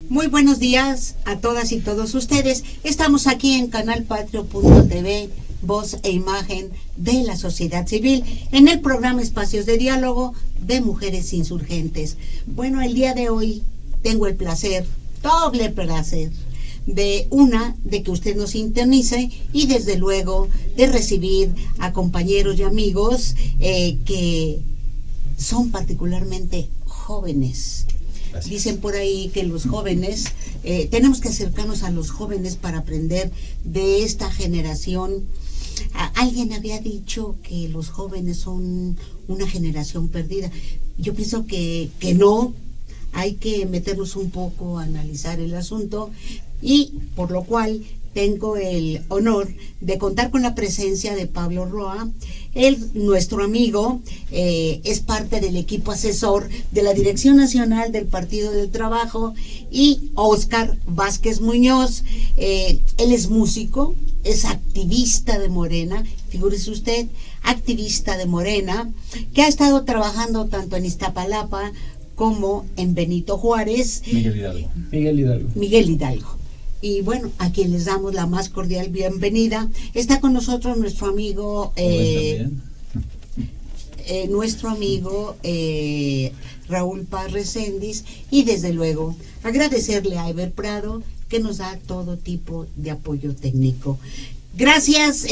Muy buenos días a todas y todos ustedes. Estamos aquí en canalpatrio.tv, voz e imagen de la sociedad civil, en el programa Espacios de Diálogo de Mujeres Insurgentes. Bueno, el día de hoy tengo el placer, doble placer, de que usted nos sintonice y desde luego de recibir a compañeros y amigos que son particularmente jóvenes. Gracias. Dicen por ahí que los jóvenes, tenemos que acercarnos a los jóvenes para aprender de esta generación. Alguien había dicho que los jóvenes son una generación perdida. Yo pienso que no, hay que meternos un poco a analizar el asunto, y por lo cual tengo el honor de contar con la presencia de Pablo Roa. Él, nuestro amigo, es parte del equipo asesor de la Dirección Nacional del Partido del Trabajo, y Óscar Vázquez Muñoz. Él es músico, es activista de Morena, figúrese usted, activista de Morena, que ha estado trabajando tanto en Iztapalapa como en Benito Juárez. Miguel Hidalgo. Y bueno, a quien les damos la más cordial bienvenida. Está con nosotros nuestro amigo Raúl Paz Recendis, y desde luego agradecerle a Ever Prado, que nos da todo tipo de apoyo técnico. Gracias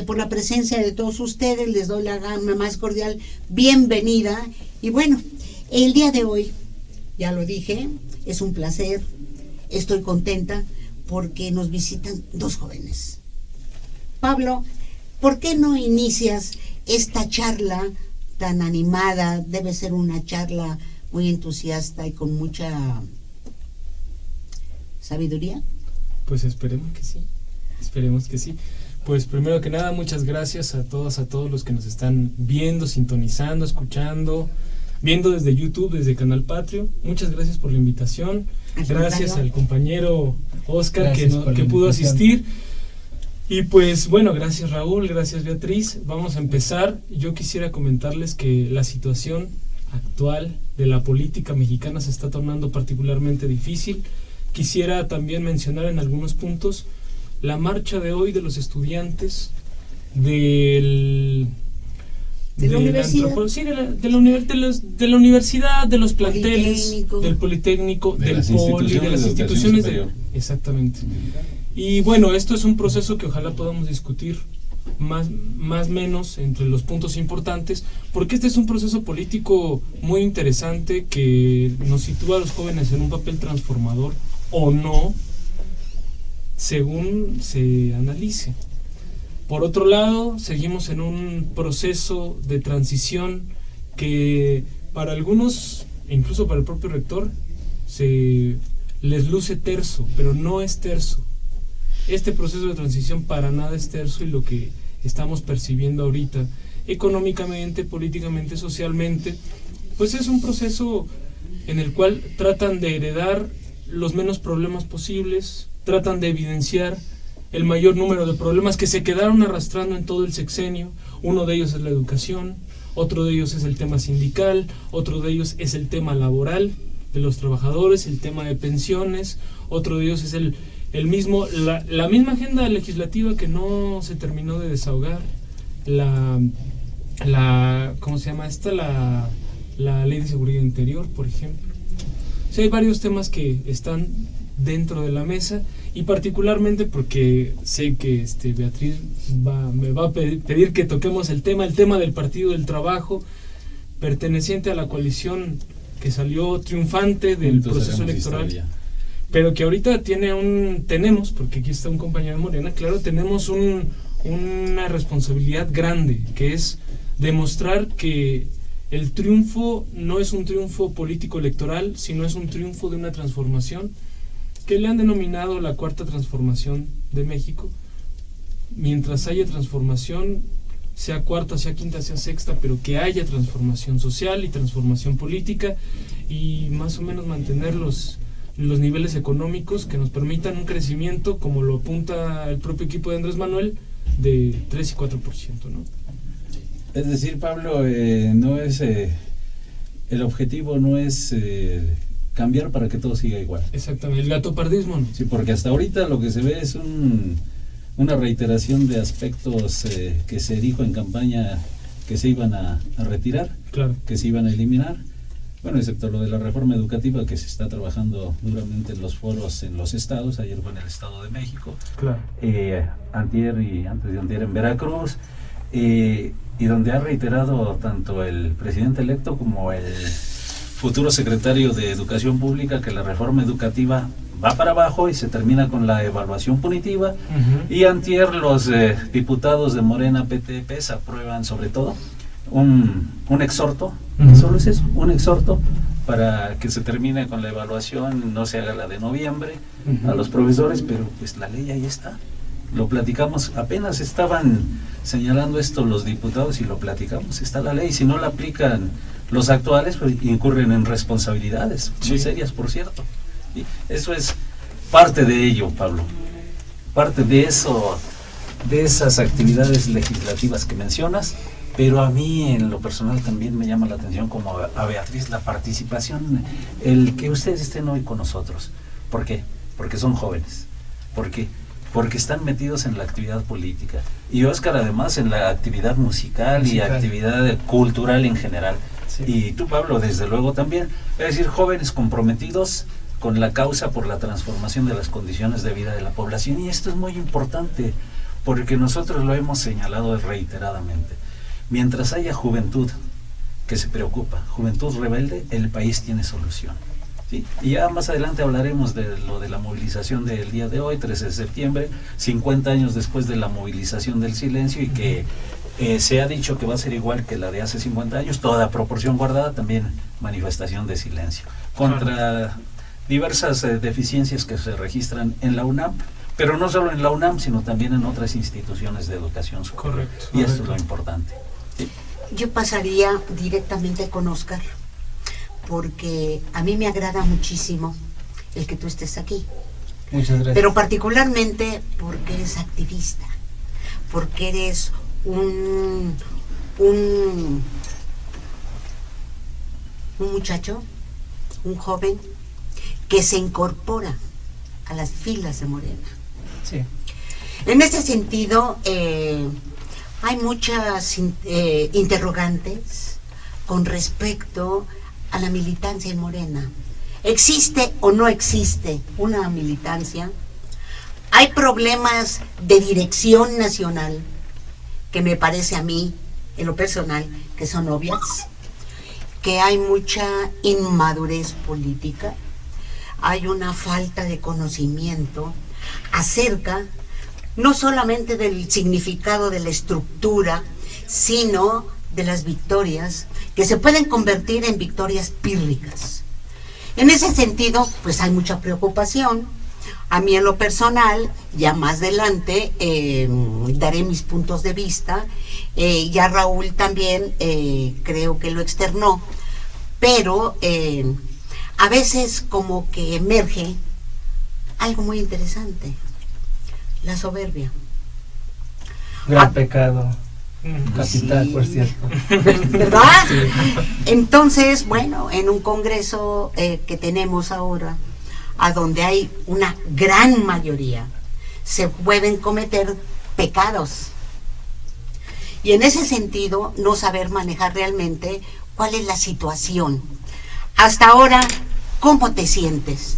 por la presencia de todos ustedes, les doy la más cordial bienvenida. Y bueno, el día de hoy, ya lo dije, es un placer, estoy contenta porque nos visitan dos jóvenes. Pablo, ¿por qué no inicias esta charla tan animada? Debe ser una charla muy entusiasta y con mucha sabiduría. Pues esperemos que sí. Pues primero que nada, muchas gracias a todos los que nos están viendo, sintonizando, escuchando, viendo desde YouTube, desde Canal Patrio. Muchas gracias por la invitación. Gracias al compañero Óscar que pudo asistir. Y pues bueno, gracias Raúl, gracias Beatriz. Vamos a empezar. Yo quisiera comentarles que la situación actual de la política mexicana se está tornando particularmente difícil. Quisiera también mencionar en algunos puntos la marcha de hoy de los estudiantes de la universidad, de los planteles, del Politécnico, del Poli, de las instituciones exactamente. Y bueno, esto es un proceso que ojalá podamos discutir más menos entre los puntos importantes, porque este es un proceso político muy interesante que nos sitúa a los jóvenes en un papel transformador o no, según se analice. Por otro lado, seguimos en un proceso de transición que para algunos, incluso para el propio rector, se les luce terso, pero no es terso. Este proceso de transición para nada es terso, y lo que estamos percibiendo ahorita, económicamente, políticamente, socialmente, pues es un proceso en el cual tratan de heredar los menos problemas posibles, tratan de evidenciar el mayor número de problemas que se quedaron arrastrando en todo el sexenio. Uno de ellos es la educación, otro de ellos es el tema sindical, otro de ellos es el tema laboral de los trabajadores, el tema de pensiones, otro de ellos es la misma agenda legislativa que no se terminó de desahogar, ¿cómo se llama esta? La Ley de Seguridad Interior, por ejemplo. O sea, hay varios temas que están dentro de la mesa, y particularmente porque sé que Beatriz me va a pedir que toquemos el tema del Partido del Trabajo, perteneciente a la coalición que salió triunfante del proceso electoral, pero que ahorita tenemos, porque aquí está un compañero de Morena, claro, tenemos una responsabilidad grande, que es demostrar que el triunfo no es un triunfo político electoral, sino es un triunfo de una transformación que le han denominado la cuarta transformación de México. Mientras haya transformación, sea cuarta, sea quinta, sea sexta, pero que haya transformación social y transformación política, y más o menos mantener los niveles económicos que nos permitan un crecimiento, como lo apunta el propio equipo de Andrés Manuel, de 3 y 4%, ¿no? Es decir, Pablo, no es el objetivo no es cambiar para que todo siga igual. Exactamente, el gatopardismo, ¿no? Sí, porque hasta ahorita lo que se ve es una reiteración de aspectos que se dijo en campaña que se iban a retirar, claro, que se iban a eliminar. Bueno, excepto lo de la reforma educativa que se está trabajando duramente en los foros en los estados. Ayer fue en el Estado de México, claro. Antier y antes de antier en Veracruz, y donde ha reiterado tanto el presidente electo como el futuro secretario de Educación Pública que la reforma educativa va para abajo y se termina con la evaluación punitiva. Y antier los diputados de Morena, PT, PES aprueban sobre todo un exhorto, solo es eso, un exhorto para que se termine con la evaluación, no se haga la de noviembre a los profesores, pero pues la ley ahí está. Lo platicamos, apenas estaban señalando esto los diputados y lo platicamos, está la ley, si no la aplican los actuales, pues incurren en responsabilidades muy serias, por cierto. Y eso es parte de ello, Pablo, parte de eso, de esas actividades legislativas que mencionas. Pero a mí en lo personal también me llama la atención, como a Beatriz, la participación, el que ustedes estén hoy con nosotros. ¿Por qué? Porque son jóvenes. ¿Por qué? Porque están metidos en la actividad política. Y Óscar además en la actividad musical y actividad cultural en general. Sí. Y tú, Pablo, desde luego también. Es decir, jóvenes comprometidos con la causa por la transformación de las condiciones de vida de la población. Y esto es muy importante, porque nosotros lo hemos señalado reiteradamente. Mientras haya juventud que se preocupa, juventud rebelde, el país tiene solución, ¿sí? Y ya más adelante hablaremos de lo de la movilización del día de hoy, 13 de septiembre, 50 años después de la movilización del silencio, y que se ha dicho que va a ser igual que la de hace 50 años, toda proporción guardada, también manifestación de silencio, contra diversas deficiencias que se registran en la UNAM, pero no solo en la UNAM, sino también en otras instituciones de educación superior. Correcto. Y esto es lo importante. ¿Sí? Yo pasaría directamente con Óscar, porque a mí me agrada muchísimo el que tú estés aquí. Muchas gracias. Pero particularmente porque eres activista, porque eres un muchacho, un joven que se incorpora a las filas de Morena. Sí. En este sentido, hay muchas interrogantes con respecto a la militancia en Morena. ¿Existe o no existe una militancia? Hay problemas de dirección nacional que me parece a mí, en lo personal, que son obvias, que hay mucha inmadurez política, hay una falta de conocimiento acerca no solamente del significado de la estructura, sino de las victorias, que se pueden convertir en victorias pírricas. En ese sentido, pues hay mucha preocupación. A mí en lo personal, ya más adelante daré mis puntos de vista, ya Raúl también creo que lo externó, pero a veces como que emerge algo muy interesante. La soberbia. Gran pecado capital, sí. Por cierto. ¿Verdad? Sí. Entonces, bueno, en un congreso que tenemos ahora, a donde hay una gran mayoría, se pueden cometer pecados. Y en ese sentido, no saber manejar realmente cuál es la situación. Hasta ahora, ¿cómo te sientes?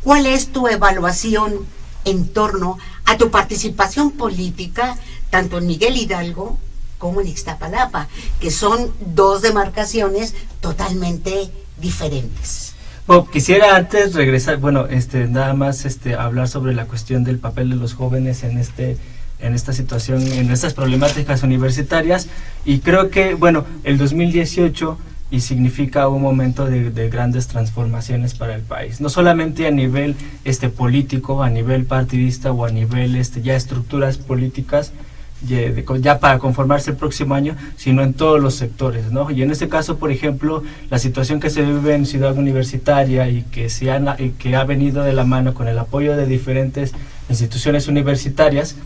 ¿Cuál es tu evaluación en torno a tu participación política, tanto en Miguel Hidalgo como en Ixtapalapa, que son dos demarcaciones totalmente diferentes? Bueno, quisiera antes regresar, nada más hablar sobre la cuestión del papel de los jóvenes en esta situación, en estas problemáticas universitarias, y creo que, el 2018 y significa un momento de grandes transformaciones para el país, no solamente a nivel político, a nivel partidista o a nivel ya estructuras políticas ya para conformarse el próximo año, sino en todos los sectores, ¿no? Y en este caso, por ejemplo, la situación que se vive en Ciudad Universitaria y que ha venido de la mano con el apoyo de diferentes instituciones universitarias,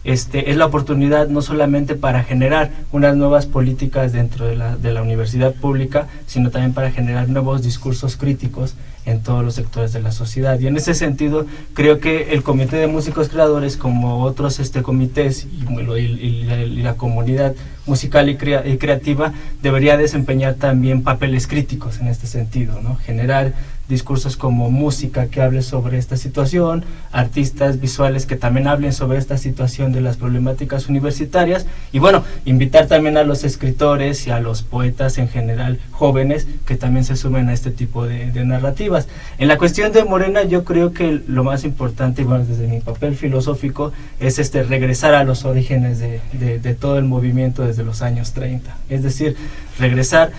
es la oportunidad no solamente para generar unas nuevas políticas dentro de la universidad pública, sino también para generar nuevos discursos críticos en todos los sectores de la sociedad. Y en ese sentido, creo que el Comité de Músicos Creadores, como otros comités y la comunidad musical y creativa, debería desempeñar también papeles críticos en este sentido, ¿no? Generar discursos como música que hable sobre esta situación, artistas visuales que también hablen sobre esta situación de las problemáticas universitarias, y bueno, invitar también a los escritores y a los poetas en general jóvenes que también se sumen a este tipo de narrativas. En la cuestión de Morena, yo creo que lo más importante, y bueno, desde mi papel filosófico, es regresar a los orígenes de todo el movimiento desde los años 30, es decir, regresar.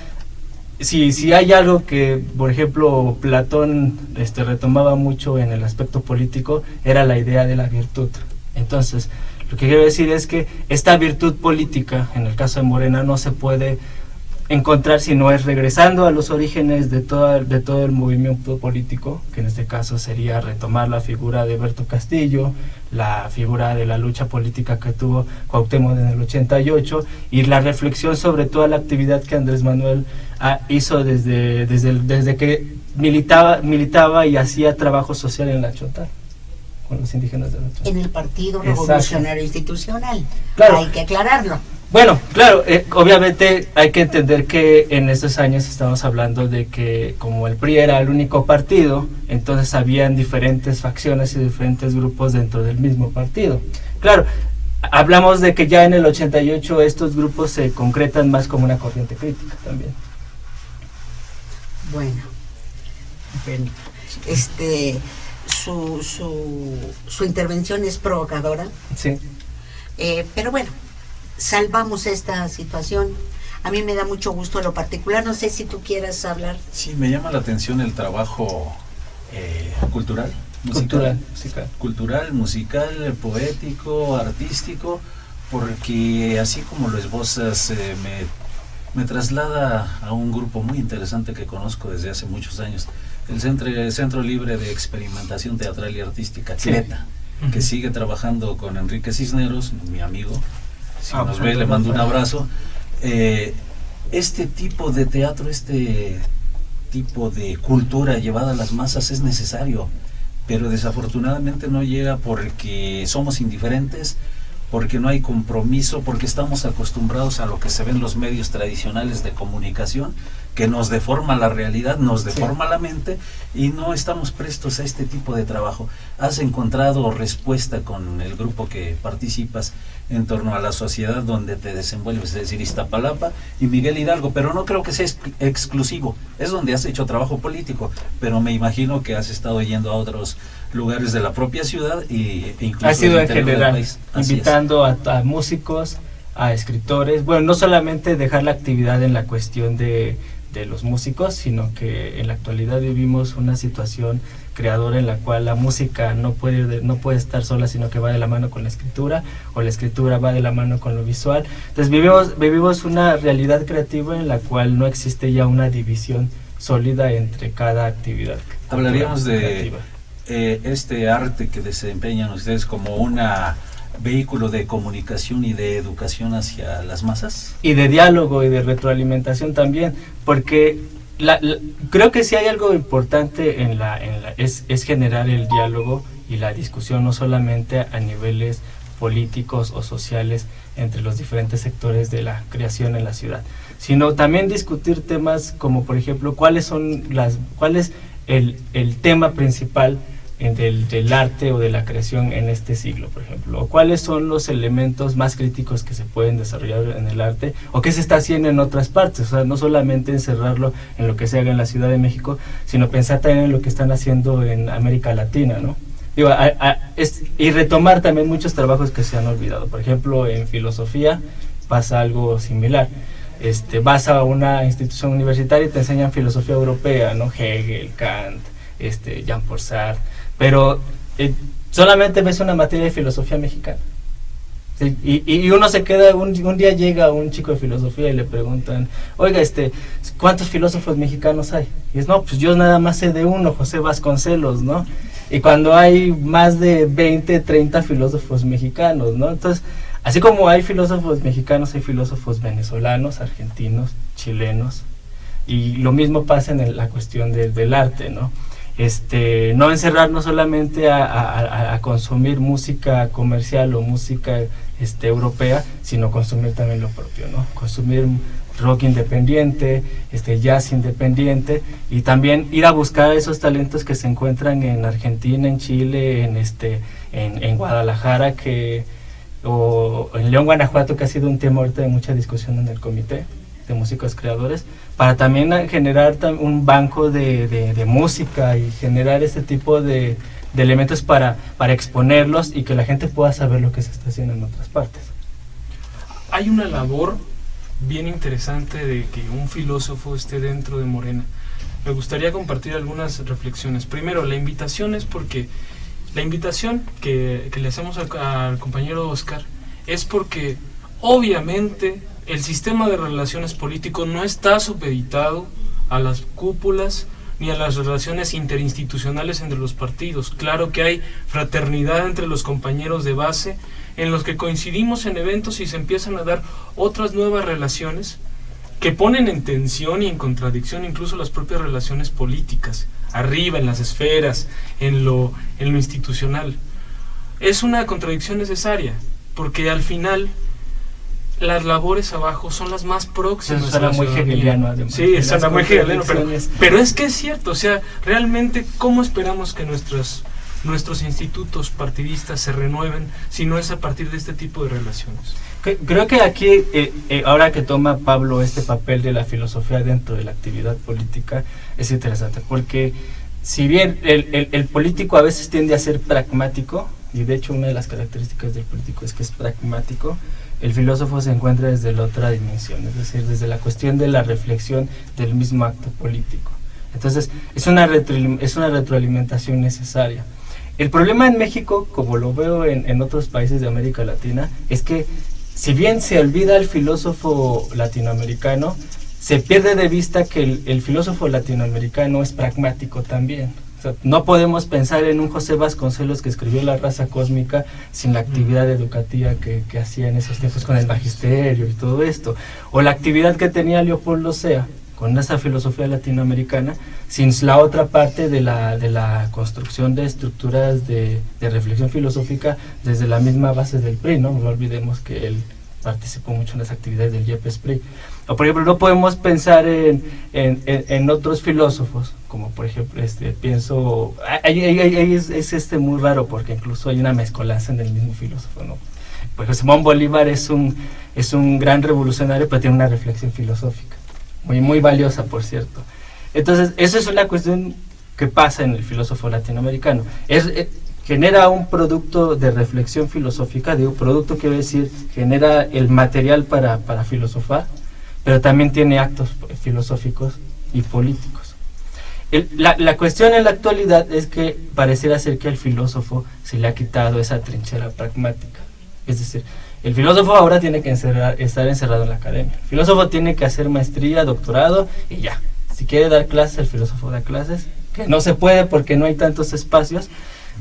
Si hay algo que, por ejemplo, Platón retomaba mucho en el aspecto político, era la idea de la virtud. Entonces, lo que quiero decir es que esta virtud política, en el caso de Morena, no se puede encontrar si no es regresando a los orígenes de todo el movimiento político, que en este caso sería retomar la figura de Berto Castillo, la figura de la lucha política que tuvo Cuauhtémoc en el 88, y la reflexión sobre toda la actividad que Andrés Manuel hizo desde que militaba y hacía trabajo social en la Chontal, con los indígenas de la Chontal. En el Partido Revolucionario Institucional, claro. Hay que aclararlo. Bueno, claro, obviamente hay que entender que en estos años estamos hablando de que como el PRI era el único partido, entonces habían diferentes facciones y diferentes grupos dentro del mismo partido. Claro, hablamos de que ya en el 88 estos grupos se concretan más como una corriente crítica también. Bueno, su intervención es provocadora. Sí. Pero bueno, salvamos esta situación. A mí me da mucho gusto en lo particular. No sé si tú quieras hablar. Sí, me llama la atención el trabajo cultural, musical, poético, artístico, porque así como lo esbozas, me traslada a un grupo muy interesante que conozco desde hace muchos años, el Centro Libre de Experimentación Teatral y Artística, CLETA, sí, que sigue trabajando con Enrique Cisneros, mi amigo. Si nos ve, le mando un abrazo. Este tipo de teatro, este tipo de cultura llevada a las masas es necesario, pero desafortunadamente no llega porque somos indiferentes, porque no hay compromiso, porque estamos acostumbrados a lo que se ve en los medios tradicionales de comunicación, que nos deforma la realidad, nos deforma la mente, y no estamos prestos a este tipo de trabajo. ¿Has encontrado respuesta con el grupo que participas en torno a la sociedad donde te desenvuelves, es decir, Iztapalapa y Miguel Hidalgo? Pero no creo que sea exclusivo, es donde has hecho trabajo político, pero me imagino que has estado yendo a otros lugares de la propia ciudad e incluso ha sido en general, invitando a músicos, a escritores, bueno, no solamente dejar la actividad en la cuestión de los músicos, sino que en la actualidad vivimos una situación creadora en la cual la música no puede estar sola, sino que va de la mano con la escritura, o la escritura va de la mano con lo visual. Entonces vivimos una realidad creativa en la cual no existe ya una división sólida entre cada actividad. Hablaríamos de este arte que desempeñan ustedes como un vehículo de comunicación y de educación hacia las masas. Y de diálogo y de retroalimentación también, porque creo que si hay algo importante es generar el diálogo y la discusión, no solamente a niveles políticos o sociales entre los diferentes sectores de la creación en la ciudad, sino también discutir temas como, por ejemplo, cuál es el tema principal del arte o de la creación en este siglo, por ejemplo, o cuáles son los elementos más críticos que se pueden desarrollar en el arte, o qué se está haciendo en otras partes. O sea, no solamente encerrarlo en lo que se haga en la Ciudad de México, sino pensar también en lo que están haciendo en América Latina, ¿no? Digo, y retomar también muchos trabajos que se han olvidado. Por ejemplo, en filosofía pasa algo similar. Vas a una institución universitaria y te enseñan filosofía europea, ¿no? Hegel, Kant, Jean-Paul Sartre, pero solamente ves una materia de filosofía mexicana. ¿Sí? Y uno se queda, un día llega un chico de filosofía y le preguntan, oiga, ¿cuántos filósofos mexicanos hay? Y es, no, pues yo nada más sé de uno, José Vasconcelos, ¿no? y cuando hay más de 20, 30 filósofos mexicanos, ¿no? Entonces, así como hay filósofos mexicanos, hay filósofos venezolanos, argentinos, chilenos, y lo mismo pasa en la cuestión del arte, ¿no? No encerrarnos solamente a consumir música comercial o música europea, sino consumir también lo propio, ¿no? Consumir rock independiente, jazz independiente, y también ir a buscar esos talentos que se encuentran en Argentina, en Chile, en Guadalajara, o en León, Guanajuato, que ha sido un tema ahorita de mucha discusión en el comité de músicos creadores, para también generar un banco de música y generar ese tipo de elementos para exponerlos y que la gente pueda saber lo que se está haciendo en otras partes. Hay una labor bien interesante de que un filósofo esté dentro de Morena. Me gustaría compartir algunas reflexiones. Primero, la invitación es porque la invitación que le hacemos al compañero Oscar es porque obviamente el sistema de relaciones político no está supeditado a las cúpulas ni a las relaciones interinstitucionales entre los partidos. Claro que hay fraternidad entre los compañeros de base en los que coincidimos en eventos y se empiezan a dar otras nuevas relaciones que ponen en tensión y en contradicción incluso las propias relaciones políticas, arriba en las esferas, en lo institucional. Es una contradicción necesaria, porque al final las labores abajo son las más próximas. Eso suena muy hegeliano, además. Sí, suena muy hegeliano, pero es que es cierto, o sea, realmente, ¿cómo esperamos que nuestros institutos partidistas se renueven si no es a partir de este tipo de relaciones? Creo que aquí, ahora que toma Pablo este papel de la filosofía dentro de la actividad política, es interesante, porque si bien el político a veces tiende a ser pragmático, y de hecho una de las características del político es que es pragmático, el filósofo se encuentra desde la otra dimensión, es decir, desde la cuestión de la reflexión del mismo acto político. Entonces, es una retroalimentación necesaria. El problema en México, como lo veo en otros países de América Latina, es que si bien se olvida el filósofo latinoamericano, se pierde de vista que el filósofo latinoamericano es pragmático también. O sea, no podemos pensar en un José Vasconcelos que escribió La raza cósmica sin la actividad educativa que hacía en esos tiempos con el magisterio y todo esto, o la actividad que tenía Leopoldo Sea con esa filosofía latinoamericana, sin la otra parte de la construcción de estructuras de reflexión filosófica desde la misma base del PRI, ¿no? No olvidemos que él participó mucho en las actividades del YPS-PRI. O por ejemplo, no podemos pensar en otros filósofos, como por ejemplo, pienso, es muy raro porque incluso hay una mezcolanza en el mismo filósofo, ¿no? Pues Simón Bolívar es un gran revolucionario, pero tiene una reflexión filosófica, muy valiosa, por cierto. Entonces, eso es una cuestión que pasa en el filósofo latinoamericano. Genera un producto de reflexión filosófica, digo producto quiero decir, genera el material para filosofar, pero también tiene actos filosóficos y políticos. La cuestión en la actualidad es que pareciera ser que al filósofo se le ha quitado esa trinchera pragmática. Es decir, el filósofo ahora tiene que estar encerrado en la academia. El filósofo tiene que hacer maestría, doctorado y ya. Si quiere dar clases, el filósofo da clases, que no se puede porque no hay tantos espacios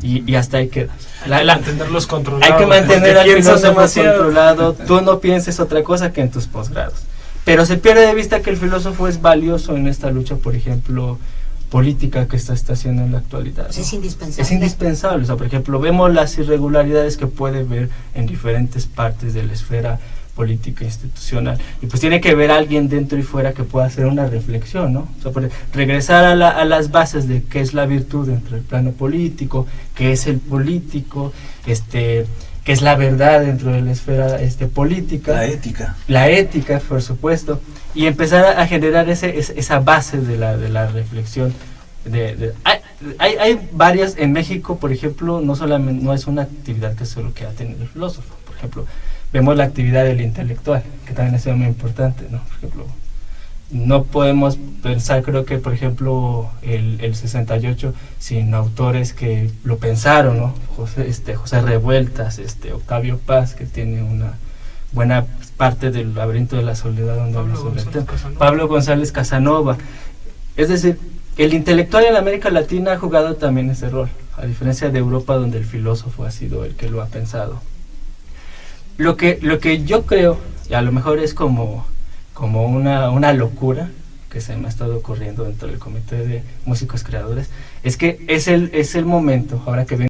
y hasta ahí queda. Hay que mantenerlos controlados. Hay que mantener al filósofo controlado. Tú no pienses otra cosa que en tus posgrados. Pero se pierde de vista que el filósofo es valioso en esta lucha, por ejemplo, política que está haciendo en la actualidad, ¿no? Es indispensable. Es indispensable. O sea, por ejemplo, vemos las irregularidades que puede ver en diferentes partes de la esfera política institucional, y pues tiene que haber alguien dentro y fuera que pueda hacer una reflexión, ¿no? O sea, regresar a las bases de qué es la virtud dentro del plano político, qué es el político, qué es la verdad dentro de la esfera política, la ética, por supuesto, y empezar a generar esa base de la reflexión. Hay varias en México, por ejemplo, no es una actividad que solo queda tener el filósofo. Por ejemplo, vemos la actividad del intelectual, que también ha sido muy importante, ¿no? Por ejemplo, no podemos pensar, creo que, por ejemplo, el 68 sin autores que lo pensaron, ¿no? José Revueltas, Octavio Paz, que tiene una buena parte del laberinto de la soledad donde habla sobre el tema. Pablo González Casanova. Es decir, el intelectual en América Latina ha jugado también ese rol. a diferencia de Europa, donde el filósofo ha sido el que lo ha pensado. Lo que yo creo, y a lo mejor es como una locura que se me ha estado ocurriendo dentro del comité de músicos creadores, es que es el momento, ahora que ven